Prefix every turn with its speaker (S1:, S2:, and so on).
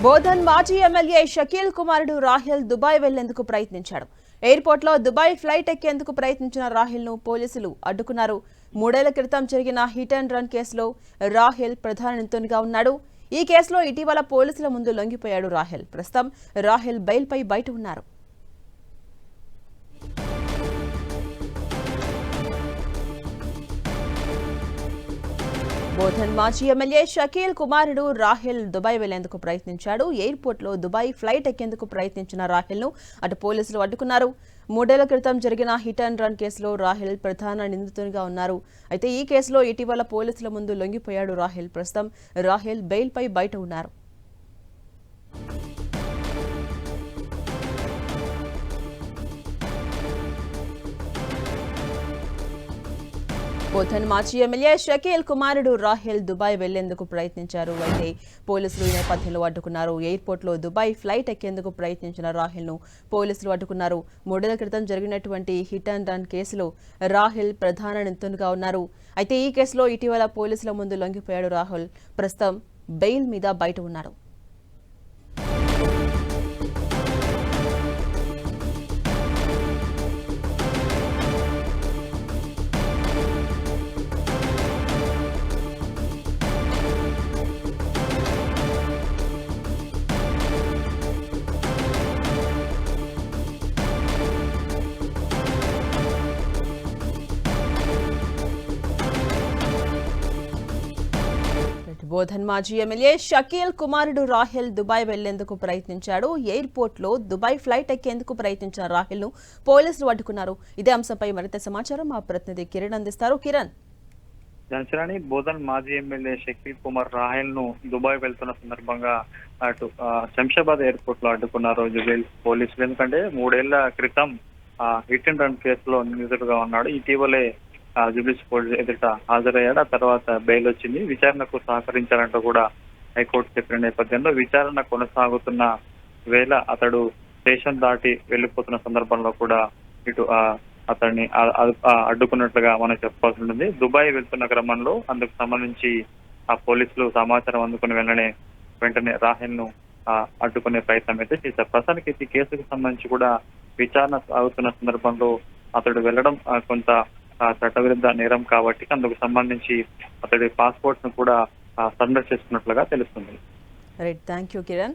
S1: బోధన్ మాజీ ఎమ్మెల్యే షకీల్ కుమారుడు రాహెల్ దుబాయ్ వెళ్లేందుకు ప్రయత్నించాడు. ఎయిర్పోర్ట్లో దుబాయ్ ఫ్లైట్ ఎక్కేందుకు ప్రయత్నించిన రాహెల్ ను పోలీసులు అడ్డుకున్నారు. 3 ఏళ్ల క్రితం జరిగిన హిట్ అండ్ రన్ కేసులో రాహెల్ ప్రధాన నిందితునిగా ఉన్నాడు. ఈ కేసులో ఇటీవల పోలీసుల ముందు లొంగిపోయాడు రాహెల్. ప్రస్తుతం రాహెల్ బెయిల్పై బయట ఉన్నారు. బోధన్ మాజీ ఎమ్మెల్యే షకీల్ కుమారుడు రాహెల్ దుబాయ్ వెళ్లేందుకు ప్రయత్నించాడు. ఎయిర్పోర్ట్లో దుబాయ్ ఫ్లైట్ ఎక్కేందుకు ప్రయత్నించిన రాహెల్ ను అటు పోలీసులు అడ్డుకున్నారు. 3 ఏళ్ల క్రితం జరిగిన హిట్ అండ్ రన్ కేసులో రాహెల్ ప్రధాన నిందితునిగా ఉన్నారు. అయితే ఈ కేసులో ఇటీవల పోలీసుల ముందు లొంగిపోయాడు రాహెల్. ప్రస్తుతం రాహెల్ బెయిల్పై బయట ఉన్నారు. బోధన్ మాజీ ఎమ్మెల్యే షకీల్ కుమారుడు రాహెల్ దుబాయ్ వెళ్లేందుకు ప్రయత్నించారు. అయితే పోలీసులు ఈ నేపథ్యంలో అడ్డుకున్నారు. ఎయిర్పోర్ట్లో దుబాయ్ ఫ్లైట్ ఎక్కేందుకు ప్రయత్నించిన రాహెల్ ను పోలీసులు అడ్డుకున్నారు. 3 ఏళ్ల క్రితం జరిగినటువంటి హిట్ అండ్ రన్ కేసులో రాహెల్ ప్రధాన నిందితునిగా ఉన్నారు. అయితే ఈ కేసులో ఇటీవల పోలీసుల ముందు లొంగిపోయాడు రాహెల్. ప్రస్తుతం బెయిల్ మీద బయట ఉన్నారు. బోధన్ మాజీ ఎమ్మెల్యే షకీల్ కుమారుడు రాహెల్ దుబాయ్ వెళ్లేందుకు ప్రయత్నించాడు. ఎయిర్పోర్ట్లో దుబాయ్ ఫ్లైట్ ఎక్కేందుకు ప్రయత్నించిన రాహెల్ ను పోలీసులు అడ్డుకున్నారు. ఇదే అంశంపై మరింత సమాచారం మా ప్రతినిధి కిరణ్ అందిస్తారు. కిరణ్,
S2: జనసేనాని బోధన్ మాజీ ఎమ్మెల్యే షకీల్ కుమార్ రాహెల్ ను దుబాయ్ వెళ్తున్న సందర్భంగా అటు శంషాబాద్ ఎయిర్పోర్ట్ లో అడ్డుకున్నారు జుబేల్ పోలీసులు. ఎందుకంటే 3 ఏళ్ల క్రితం హిట్ అండ్ రన్ కేసులో నిందితుడుగా ఉన్నాడు. ఇటీవలే జుబిలీస్ పోలీసు ఎదుట హాజరయ్యాడు. ఆ తర్వాత బెయిల్ వచ్చింది. విచారణకు సహకరించాలంటూ కూడా హైకోర్టు చెప్పిన నేపథ్యంలో విచారణ కొనసాగుతున్న వేళ అతడు దేశం దాటి వెళ్లిపోతున్న సందర్భంలో కూడా ఇటు అతన్ని అడ్డుకున్నట్లుగా మనం చెప్పాల్సి ఉంటుంది. దుబాయ్ వెళ్తున్న క్రమంలో అందుకు సంబంధించి ఆ పోలీసులు సమాచారం అందుకుని వెంటనే రాహెల్ ను అడ్డుకునే ప్రయత్నం అయితే చేశారు. ప్రస్తుతానికి ఈ కేసుకు సంబంధించి కూడా విచారణ సాగుతున్న సందర్భంలో అతడు వెళ్లడం కొంత చట్టవిరుద్ధ నేరం కాబట్టి అందుకు సంబంధించి అతడి పాస్పోర్ట్ ను కూడా సరెండర్ చేసుకున్నట్లుగా తెలుస్తుంది.
S1: Right, thank you Kiran.